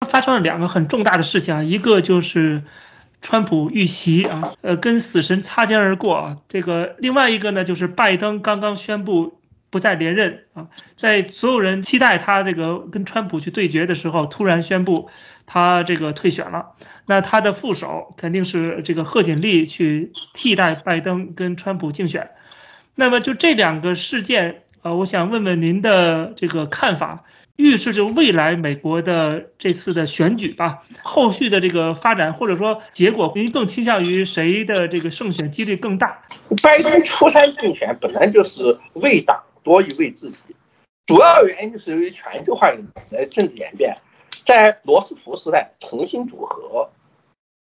发生了2个很重大的事情啊，一个就是川普遇袭啊，跟死神擦肩而过啊。另外一个呢，就是拜登刚刚宣布不再连任啊，在所有人期待他跟川普去对决的时候，突然宣布他退选了。那他的副手肯定是贺锦丽去替代拜登跟川普竞选。那么就这2个事件，我想问问您的看法，预示着未来美国的这次的选举吧，后续的发展或者说结果，您更倾向于谁的胜选几率更大？拜登出山竞选本来就是为党多于为自己，主要原因就是由于全球化的政治演变，在罗斯福时代重新组合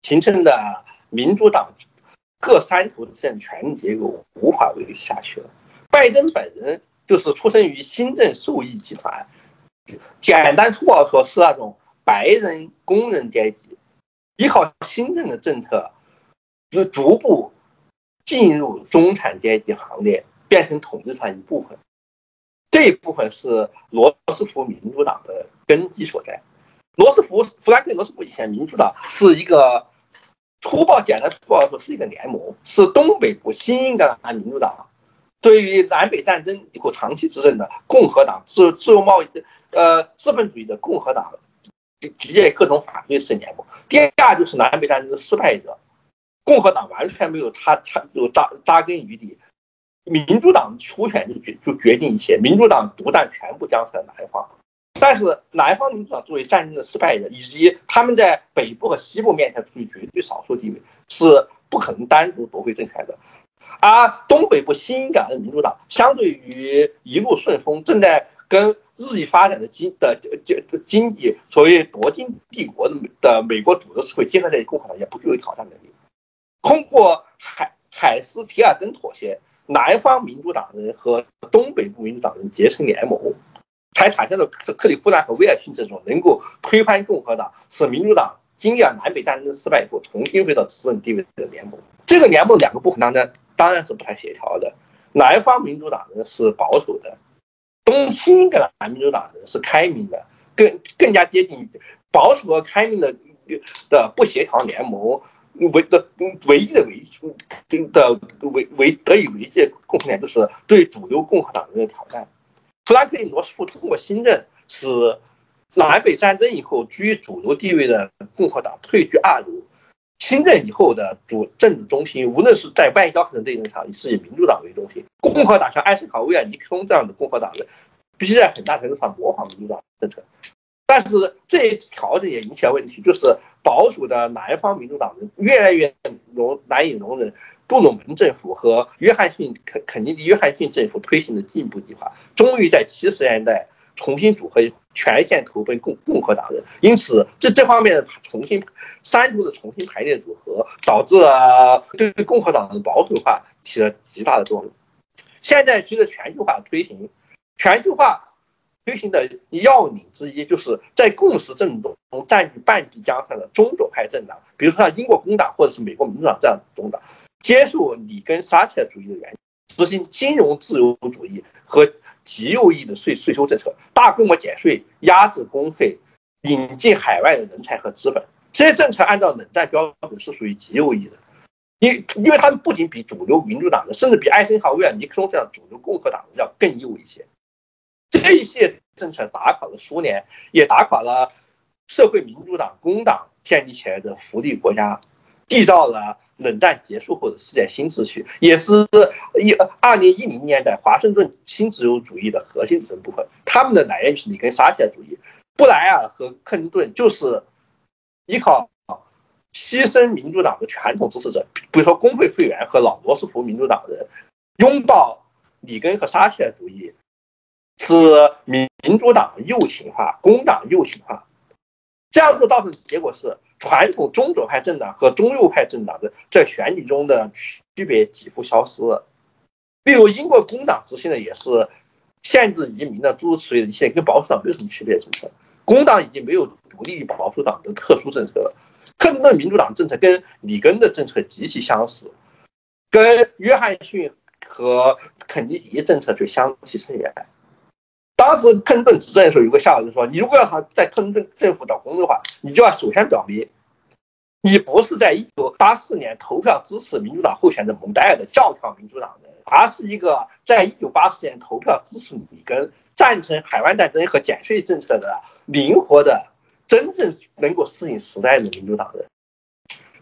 形成的民主党各山头的政权结构无法维持下去了。拜登本人就是出生于新政受益集团，简单粗暴说是那种白人工人阶级，依靠新政的政策，逐步进入中产阶级行列，变成统治上一部分。这一部分是罗斯福民主党的根基所在。富兰克林·罗斯福以前民主党是一个简单粗暴说是一个联盟，是东北部新英格兰民主党对于南北战争以后长期执政的共和党自由贸易资本主义的共和党集结各种反对势力联盟。第二就是南北战争的失败者，共和党完全没有扎根于地，民主党初选就决定一切，民主党独占全部江山的南方。但是南方民主党作为战争的失败者，以及他们在北部和西部面前处于绝对少数地位，是不可能单独夺回政权的。而东北部新英格兰的民主党相对于一路顺风，正在跟日益发展的经济所谓夺金帝国的美国主流社会结合在一起，共和党也不具有挑战能力。通过海斯提尔根妥协，南方民主党人和东北部民主党人结成联盟，才产生了克利夫兰和威尔逊这种能够推翻共和党，使民主党经历了南北战争失败以后重新回到执政地位的联盟。这个联盟2个部分当然是不太协调的。南方民主党人是保守的，东新英格兰民主党人是开明的，更加接近保守和开明的不协调联盟。唯一的得以维系的共同点就是对主流共和党人的挑战。富兰克林·罗斯福通过新政使南北战争以后居于主流地位的共和党退居二流。新政以后的政治中心，无论是在外交还是内政上，是以民主党为中心。共和党像艾森豪威尔、尼克松这样的共和党人，必须在很大程度上模仿民主党政策。但是这一条件也引起了问题，就是保守的南方民主党人越来越难以容忍杜鲁门政府和肯尼迪约翰逊政府推行的进步计划，终于在70年代重新组合，全线投奔共和党人。因此这方面的山头的重新排列组合，导致了对共和党的保守化起了极大的作用。现在随着全球化推行的要领之一，就是在共识政治中占据半壁江山的中左派政党，比如说像英国工党或者是美国民主党这样的政党，接受里根撒切尔主义的原则，执行金融自由主义和极右翼的税收政策，大规模减税、压制工会、引进海外的人才和资本。这些政策按照冷战标准是属于极右翼的，因为他们不仅比主流民主党人，甚至比艾森豪威尔、尼克松这样主流共和党人要更右一些。这一些政策打垮了苏联，也打垮了社会民主党、工党建立起来的福利国家，缔造了冷战结束后的世界新秩序，也是2010年代华盛顿新自由主义的核心组成部分。他们的来源是里根撒切尔主义，布莱尔和克林顿就是依靠牺牲民主党的传统支持者，比如说工会会员和老罗斯福民主党人，拥抱里根和撒切尔主义，是民主党右倾化，工党右倾化。这样做造成的结果是，传统中左派政党和中右派政党的在选举中的区别几乎消失了。例如，英国工党执行的也是限制移民的诸如此类的一些跟保守党没有什么区别的政策。工党已经没有独立于保守党的特殊政策了。克林顿民主党政策跟里根的政策极其相似，跟约翰逊和肯尼迪政策就相去甚远。当时克林顿执政的时候，有个笑话，就是说，你如果要他在克林顿政府找工作的话，你就要首先表明，你不是在1984年投票支持民主党候选人蒙代尔的教条民主党人，而是一个在1984年投票支持里根、赞成海湾战争和减税政策的灵活的、真正能够适应时代的民主党人。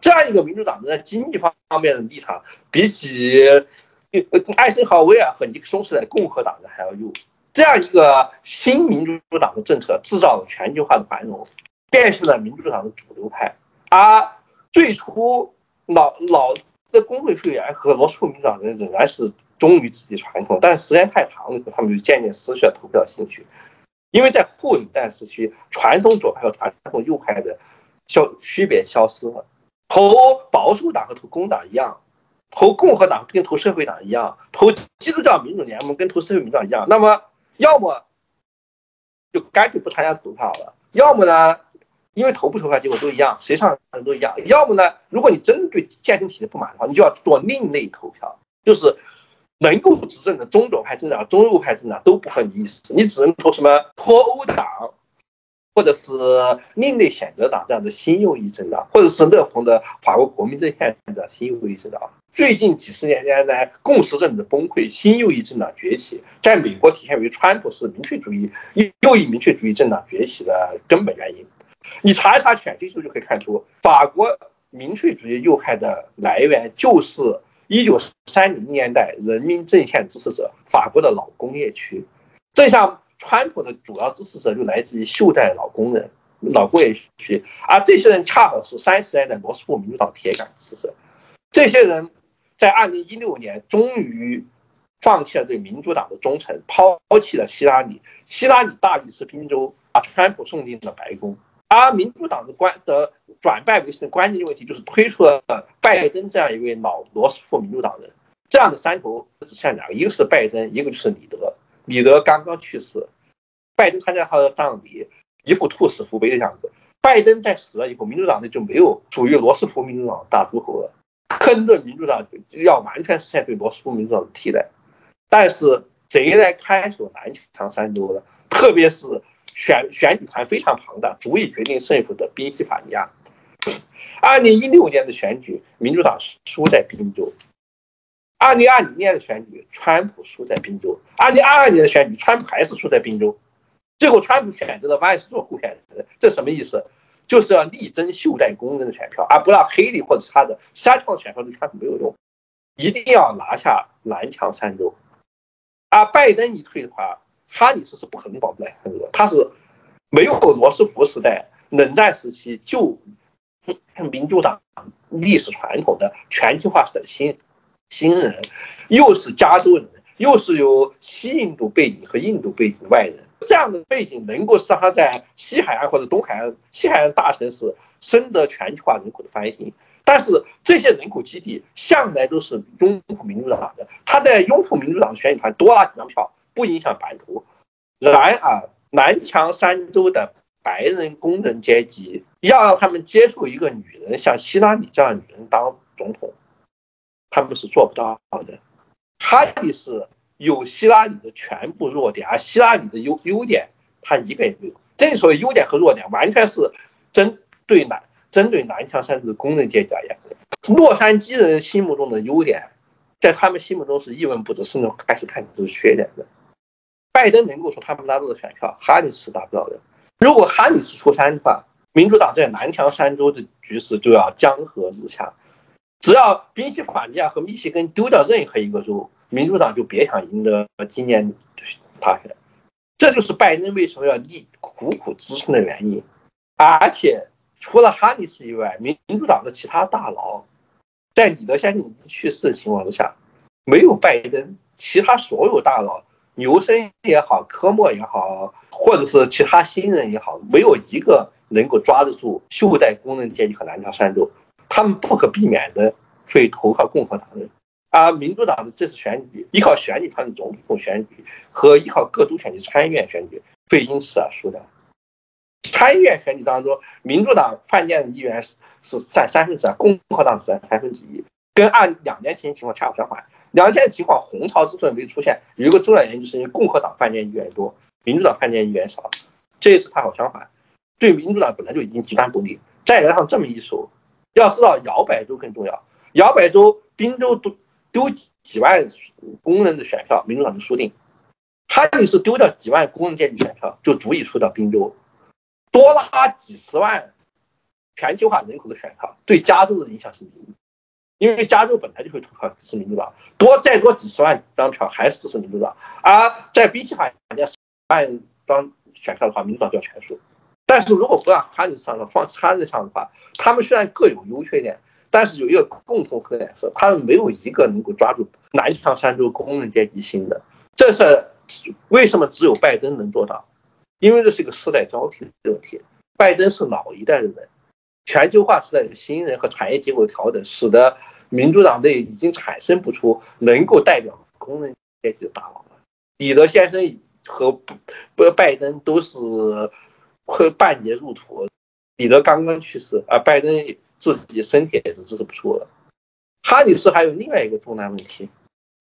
这样一个民主党人在经济方面的立场，比起艾森豪威尔和尼克松时代共和党人还要右。这样一个新民主党的政策，制造了全球化的繁荣，变成了民主党的主流派。而最初老的工会会员和罗斯福民主党人仍然是忠于自己传统，但是时间太长了，他们就渐渐失去了投票兴趣。因为在后冷战时期，传统左派和传统右派的区别消失了。投保守党和投工党一样，投共和党跟投社会党一样，投基督教民主联盟跟投社会民主党一样。那么，要么就干脆不参加投票了，要么呢，因为投不投票结果都一样，谁上台都一样。要么呢，如果你真对建政体制不满的话，你就要做另类投票，就是能够执政的中左派政党、中右派政党都不合你意思，你只能投什么脱欧党，或者是另类选择党这样的新右翼政党，或者是勒庞的法国国民阵线的新右翼政党。最近几十年间呢，共识政治崩溃，新右翼政党崛起，在美国体现为川普是民粹主义右翼民粹主义政党崛起的根本原因。你查一查选区数就可以看出，法国民粹主义右派的来源就是1930年代人民阵线支持者，法国的老工业区。正像川普的主要支持者就来自于袖带老工人、老工业区，而这些人恰好是30年代罗斯福民主党铁杆支持者。这些人在2016年终于放弃了对民主党的忠诚，抛弃了希拉里。希拉里大力士宾州，把川普送进了白宫。而民主党的转败为胜的关键问题就是推出了拜登这样一位老罗斯福民主党人。这样的三头只剩两个，一个是拜登，一个就是李德。李德刚刚去世，拜登参加他的葬礼，一副兔死狐悲的样子。拜登在死了以后，民主党内就没有属于罗斯福民主党大诸侯了。克林顿民主党要完全实现对罗斯福民主党的替代，但是谁来看守南强三州呢？特别是选举团非常庞大，足以决定胜负的宾夕法尼亚。2016年的选举，民主党输在宾州。2020年的选举，川普输在宾州。2022年的选举，川普还是输在宾州。最后，川普选择了万斯做候选人，这什么意思？就是要力争袖带工人的选票，而不让黑利或者他的3票选票对川普没有用，一定要拿下南强三州。而拜登一退的话，哈里斯是不可能保住南强三州，他是没有罗斯福时代冷战时期就民主党历史传统的全球化时代的新人，又是加州人，又是有西印度背景和印度背景的外人，这样的背景能够让他在西海岸或者东海岸、西海岸大城市深得全球化人口的欢心。但是这些人口基地向来都是拥护民主党的，他在拥护民主党的选举团多拉几张票不影响版图。然而，南强三州的白人工人阶级要让他们接受一个女人像希拉里这样的女人当总统，他们是做不到的。哈里是有希拉里的全部弱点，而希拉里的优点他一个也没有。正所谓优点和弱点完全是针对南强三州的工人阶级而言。洛杉矶人心目中的优点，在他们心目中是一文不值，甚至开始看都是缺点的。拜登能够从他们拿到的选票，哈里是达不到的。如果哈里是出山的话，民主党在南强三州的局势就要江河日下。只要宾夕法尼亚和密歇根丢掉任何一个州，民主党就别想赢得今年大选。这就是拜登为什么要苦苦支撑的原因。而且除了哈里斯以外，民主党的其他大佬在李德先生已经去世的情况之下，没有拜登，其他所有大佬，牛森也好，科莫也好，或者是其他新人也好，没有一个能够抓得住袖带工人阶级和南强三州，他们不可避免的会投靠共和党人。而民主党的这次选举，依靠选举团的总统选举和依靠各州选举参议院选举，会因此而输的。参议院选举当中，民主党犯贱的议员是占2/3，共和党只占1/3，跟按2年前情况恰好相反。2年前的情况，红潮之分没出现，有一个重要原因就是因为共和党犯贱议员多，民主党派进议员少。这一次他好相反，对民主党本来就已经极端不利，再来上这么一手，要知道摇摆州更重要，摇摆州宾州丢几万工人的选票，民主党就输定。哈里斯丢掉几万工人阶级选票，就足以输掉宾州，多拉几十万全球化人口的选票，对加州的影响是零，因为加州本来就会投票支持民主党，再多几十万张票还是支持民主党，而在宾夕法尼亚10万张选票的话，民主党就要全输。但是如果不让哈里斯上放哈里斯上的话，他们虽然各有优缺点，但是有一个共同特点是，他们没有一个能够抓住南强三州工人阶级心的。这是为什么只有拜登能做到？因为这是一个世代交替的问题。拜登是老一代的人，全球化时代的新人和产业结构调整，使得民主党内已经产生不出能够代表工人阶级的大佬了。彼得先生和拜登都是半截入土，彼得刚刚去世，而拜登自己身体也是支持不住了。哈里斯还有另外一个重大问题，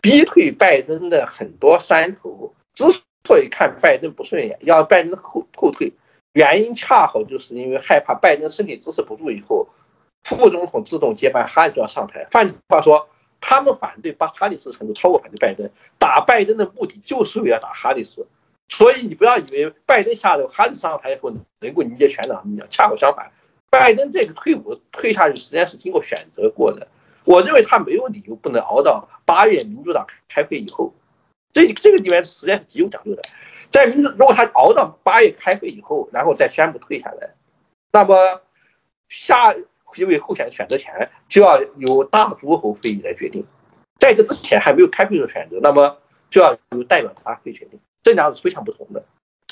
逼退拜登的很多山头，之所以看拜登不顺眼，要拜登后退，原因恰好就是因为害怕拜登身体支持不住以后，副总统自动接班，哈里斯要上台。换句话说，他们反对哈里斯程度超过反对拜登，打拜登的目的就是为了打哈里斯。所以你不要以为拜登下来，哈里斯上台以后能够凝结全党力量，恰好相反，拜登这个退伍退下去时间是经过选择过的。我认为他没有理由不能熬到8月民主党开会以后，这个里面时间是极有讲究的。如果他熬到8月开会以后，然后再宣布退下来，那么下一位候选人选择权就要由大诸侯会议来决定。在这之前还没有开会的选择，那么就要由代表大会决定。这两是非常不同的。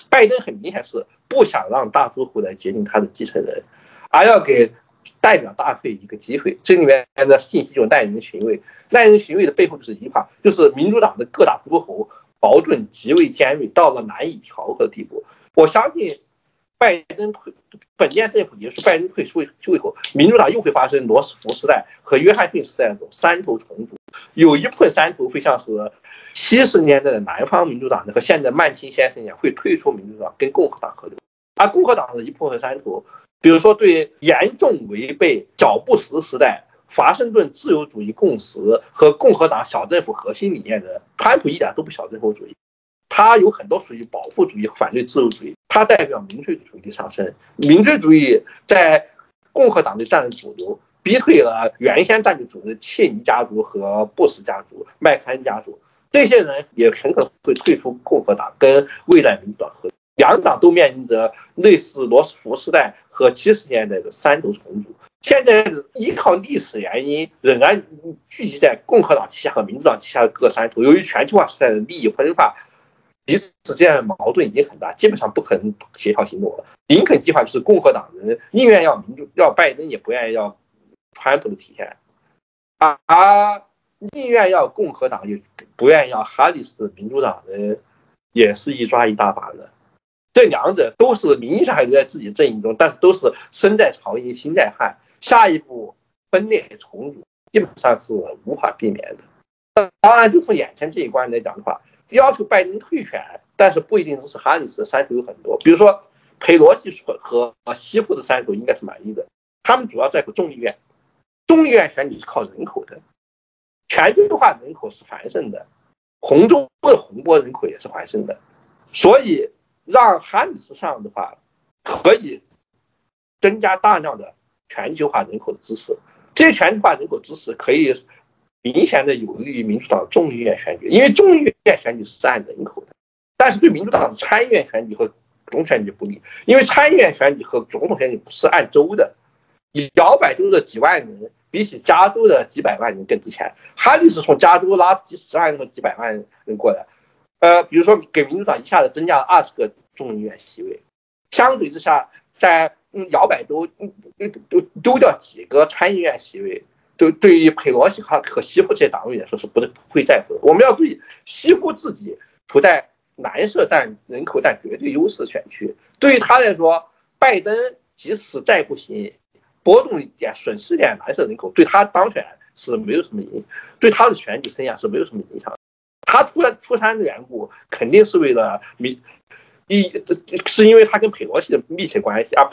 拜登很明显是不想让大诸侯来决定他的继承人，而要给代表大会一个机会。这里面的信息就耐人寻味。耐人寻味的背后就是一句话，就是民主党的各大诸侯矛盾极为尖锐，到了难以调和的地步。我相信拜登本届政府结束，拜登退出以后，民主党又会发生罗斯福时代和约翰逊时代那种山头重组，有一部分山头会像是70年代的南方民主党和现在曼青先生一样，会退出民主党跟共和党合流。而共和党的一部分山头，比如说对严重违背小布什时代华盛顿自由主义共识和共和党小政府核心理念的，川普一点都不小政府主义，他有很多属于保护主义、反对自由主义，他代表民粹主义的上升。民粹主义在共和党内占了主流，逼退了原先占据主流的切尼家族和布什家族、麦克恩家族。这些人也很可能会退出共和党，跟未来民主党合作。两党都面临着类似罗斯福时代和70年代的山头重组。现在依靠历史原因，仍然聚集在共和党旗下和民主党旗下的各山头。由于全球化时代的利益分化，彼此之间的矛盾已经很大，基本上不可能协调行动了。林肯计划就是共和党人宁愿要拜登，也不愿意要川普的体现，而宁愿要共和党，也不愿意要哈里斯的民主党人，也是一抓一大把的。这两者都是名义上还留在自己阵营中，但是都是身在朝营心在汉，下一步分裂重组基本上是无法避免的。当然，就从眼前这一关来讲的话，要求拜登退选，但是不一定支持哈里斯的山头有很多，比如说佩洛西和西部的山头应该是满意的，他们主要在乎众议院，众议院选举是靠人口的，全球化人口是繁盛的，红州的红波人口也是繁盛的，所以让哈里斯上的话，可以增加大量的全球化人口的支持。这些全球化人口支持可以明显的有利于民主党众议院选举，因为众议院选举是按人口的，但是对民主党的参议院选举和总统选举不利，因为参议院选举和总统选举不是按州的，摇摆州的几万人比起加州的几百万人更值钱。哈里斯从加州拉几十万人和几百万人过来，比如说给民主党一下子增加了20个众议院席位，相对之下，在摇摆州丢掉几个参议院席位，对于佩洛西和西部这些党员来说是不会在乎的。我们要注意，西部自己处在蓝色人口占绝对优势的选区，对于他来说，拜登即使再不行，波动一点、损失点蓝色人口，对他当选是没有什么影响，对他的选举生涯是没有什么影响。他出山的缘故，肯定是为了是因为他跟佩洛西的密切关系啊，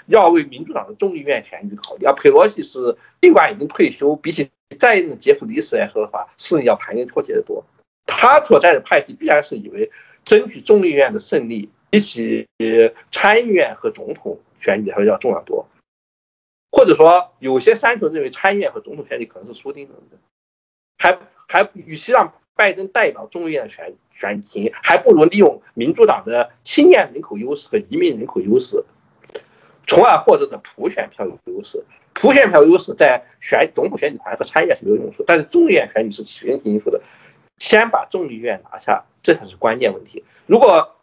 要为民主党的众议院选举考虑啊。佩洛西是尽管已经退休，比起在任的杰弗里斯来说的话，势力要盘根错节的多。他所在的派系必然是以为争取众议院的胜利，比起参议院和总统选举还要重要多。或者说，有些山头认为参议院和总统选举可能是输定了的，还与其让拜登代表众议院选情，还不如利用民主党的青年人口优势和移民人口优势，从而获得的普选票优势。普选票优势在总统选举团和参议院是没有用处，但是众议院选举是起决定性因素的。先把众议院拿下，这才是关键问题。如果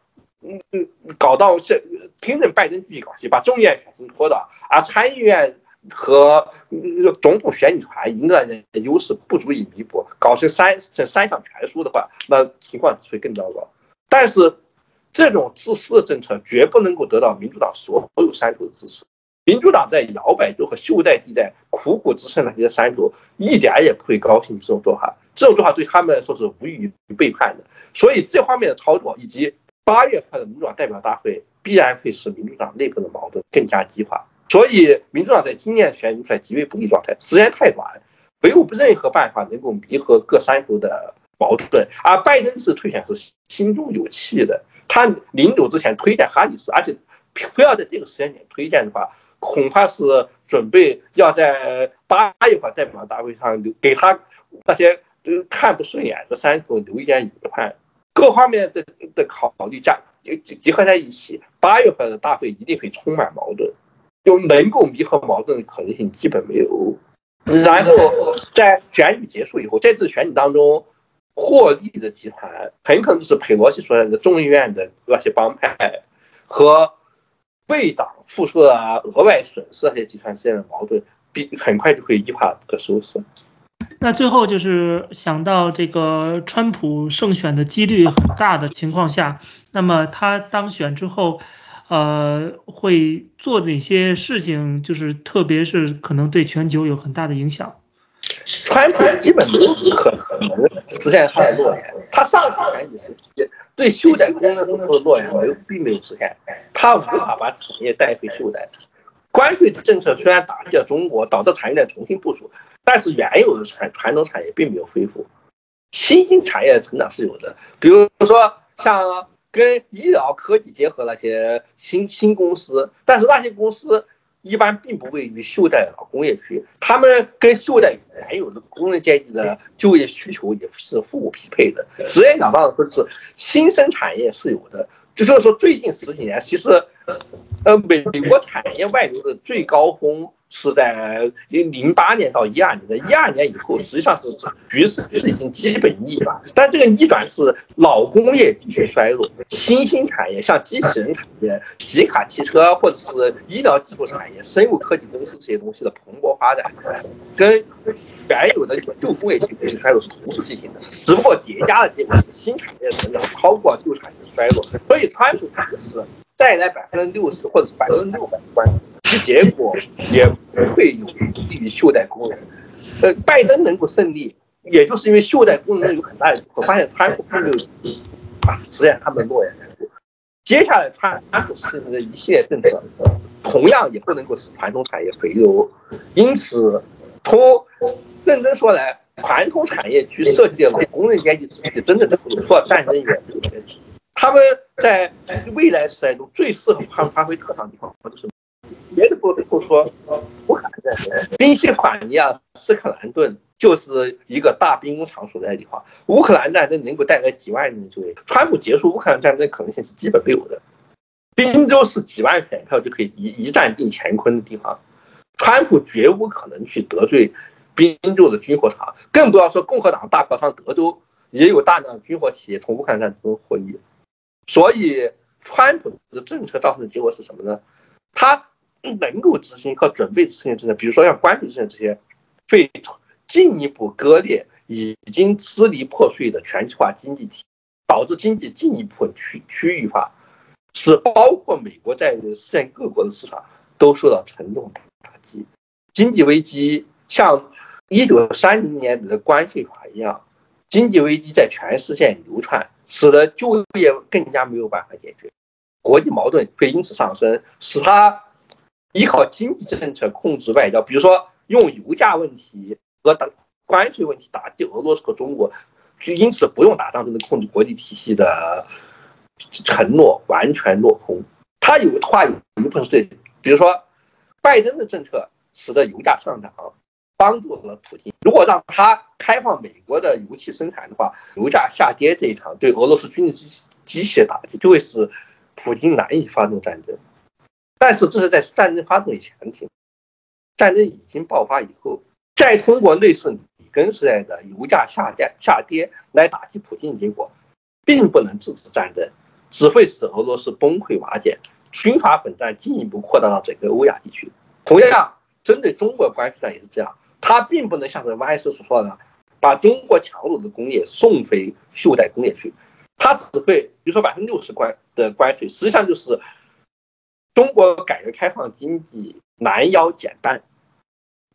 搞到听任拜登继续搞事，把众议院选情拖倒，而参议院和总统选举团赢得的优势不足以弥补，搞成三项全输的话，那情况只会更糟糕。但是这种自私的政策绝不能够得到民主党所有山头的支持。民主党在摇摆州和袖带地带苦苦支撑那些山头，一点也不会高兴这种做法。这种做法对他们来说是无异于背叛的。所以这方面的操作以及8月份的民主党代表大会必然会使民主党内部的矛盾更加激化。所以民主党在今年选举在极为不利状态，时间太短，没有任何办法能够弥合各山头的矛盾。而拜登是推选是心中有气的，他临走之前推荐哈里斯，而且非要在这个时间点推荐的话，恐怕是准备要在8月份代表大会上给他那些看不顺眼的山头留一点隐患。各方面的考虑集合在一起，8月份的大会一定会充满矛盾，就能够弥合矛盾的可能性基本没有。然后在选举结束以后，在这次选举当中获利的集团很可能就是佩洛西所在的众议院的那些帮派和为党付出了额外损失那些集团之间的矛盾，很快就会一发不可收拾。那最后就是想到这个川普胜选的几率很大的情况下，那么他当选之后，会做哪些事情？就是特别是可能对全球有很大的影响。川普基本没有可能实现他的诺言，他上次选举时对袖带工人所说的诺言并没有实现，他无法把产业带回袖带。关税政策虽然打击了中国，导致产业链重新部署，但是原有的传统产业并没有恢复，新兴产业的成长是有的，比如说像跟医疗科技结合那些新公司，但是那些公司一般并不位于袖带老工业区，他们跟袖带原有的工人阶级的就业需求也是互不匹配的。直截了当的说，是新生产业是有的，就是说最近10几年，其实美国产业外流的最高峰是在08年到12年的，12年以后实际上是局势已经基本逆转，但这个逆转是老工业继续衰落，新兴产业像机器人产业、皮卡汽车或者是医疗技术产业、生物科技公司这些东西的蓬勃发展，跟原有的旧工业继续衰落是同时进行的，只不过叠加的结果是新产业的成长超过旧产业的衰落，所以川普指的是再来60%或者是600%的关税。结果也不会有利于袖带工人。拜登能够胜利，也就是因为袖带工人有很大的我发现川普并没有实现他们的诺言。接下来川普实行的一系列政策，同样也不能够使传统产业回流。因此，从认真说来，传统产业去设计了工人阶级子弟真正的除了战争以外的阶级，他们在未来时代中最适合发挥特长的地方就是。别的不说，乌克兰战争，宾夕法尼亚、斯克兰顿就是一个大兵工厂所在的地方。乌克兰战争能够带来几万人的就业，川普结束乌克兰战争的可能性是基本没有的。宾州是几万选票就可以一战定乾坤的地方，川普绝无可能去得罪宾州的军火厂，更不要说共和党大票仓德州也有大量军火企业从乌克兰战争中获益。所以，川普的政策造成的结果是什么呢？他能够执行和准备执行政策，比如说像关税政策这些，会进一步割裂已经支离破碎的全球化经济体，导致经济进一步区域化，使包括美国在内的世界各国的市场都受到沉重打击。经济危机像1930年的关税法一样，经济危机在全世界流窜，使得就业更加没有办法解决。国际矛盾会因此上升，使他依靠经济政策控制外交，比如说用油价问题和关税问题打击俄罗斯和中国，因此不用打仗就能控制国际体系的承诺完全落空。他有话有一部分是对，比如说拜登的政策使得油价上涨，帮助了普京。如果让他开放美国的油气生产的话，油价下跌这一场对俄罗斯军事机器的打击，就会使普京难以发动战争。但是这是在战争发动以前提，战争已经爆发以后，再通过类似里根时代的油价下跌来打击普京的结果，并不能制止战争，只会使俄罗斯崩溃瓦解，军阀混战进一步扩大到整个欧亚地区。同样，针对中国关税战也是这样，它并不能像是王安石所说的，把中国强弱的工业送回袖带工业区，它只会比如说60%的关税，实际上就是中国改革开放经济拦腰减半。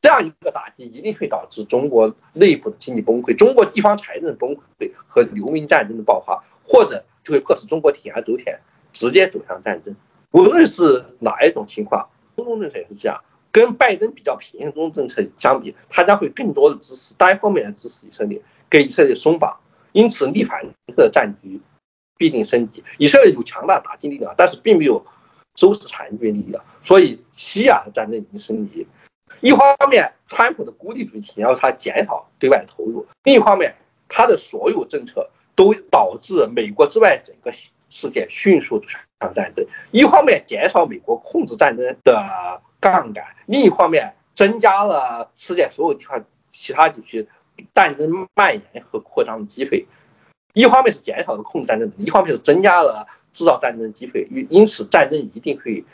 这样一个打击一定会导致中国内部的经济崩溃，中国地方财政崩溃和流民战争的爆发，或者就会迫使中国铤而走险，直接走向战争。无论是哪一种情况，中东政策也是这样。跟拜登比较便宜的中东政策相比，他将会更多的支持单方面的支持以色列，给以色列松绑，因此逆反的战局必定升级。以色列有强大的打击力量，但是并没有收拾残局力量，所以西亚的战争已经升级。一方面，川普的孤立主义体现他减少对外的投入；另一方面，他的所有政策都导致美国之外整个世界迅速走向战争。一方面减少美国控制战争的杠杆，另一方面增加了世界所有地方其他地区战争蔓延和扩张的机会。一方面是减少了控制战争，一方面是增加了制造战争的机会，因此战争一定会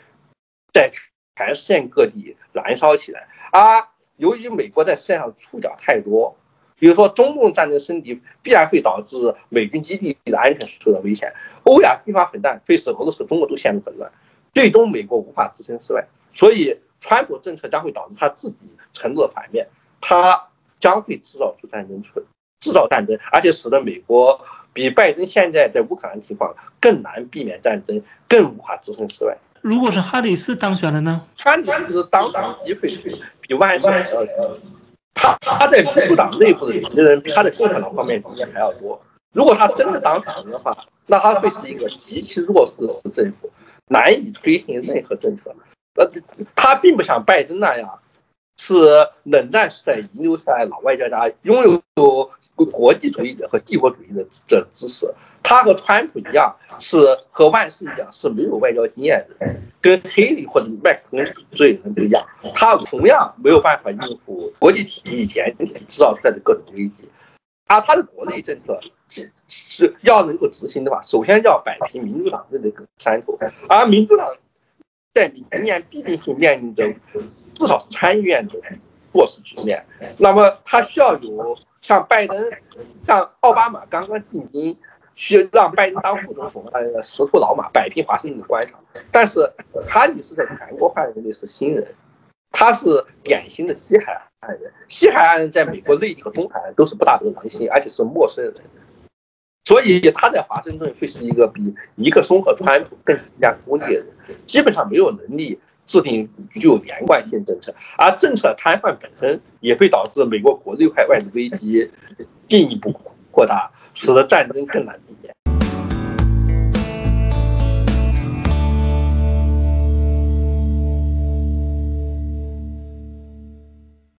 在全世界各地燃烧起来。而由于美国在世界上触角太多，比如说中东战争升级必然会导致美军基地的安全受到危险，欧亚军阀混战会使俄罗斯和中国都陷入混乱，最终美国无法置身事外。所以川普政策将会导致他自己承诺的反面，他将会制造战争，而且使得美国比拜登现在在乌克兰情况更难避免战争，更无法置身事外。如果是哈里斯当选了呢？哈里斯当选机会比万安还要低，他在民主党内部的人比他在共产党方面经验还要多。如果他真的当选了的话，那他会是一个极其弱势的政府，难以推行任何政策。他并不像拜登那样是冷战时代遗留下来老外交家，拥有国际主义者和帝国主义的知识。他和川普一样，和万斯一样是没有外交经验的，跟黑利或者麦克恩这类人不一样。他同样没有办法应付国际体系简体制造出来的各种危机。而他的国内政策是要能够执行的话，首先要摆平民主党的这个山头，而民主党在明年必定会面临着至少是参议院的弱势局面。那么他需要有像拜登、像奥巴马刚刚进京，需要让拜登当副总统，识途老马，摆平华盛顿的官场。但是哈里斯在全国范围内是新人，他是典型的西海岸人。西海岸人在美国内地和东海岸都是不大得人心，而且是陌生人。所以他在华盛顿会是一个比尼克松和川普更加孤立的人，基本上没有能力制定具有连贯性政策，而政策瘫痪本身也会导致美国国内外的危机进一步扩大，使得战争更难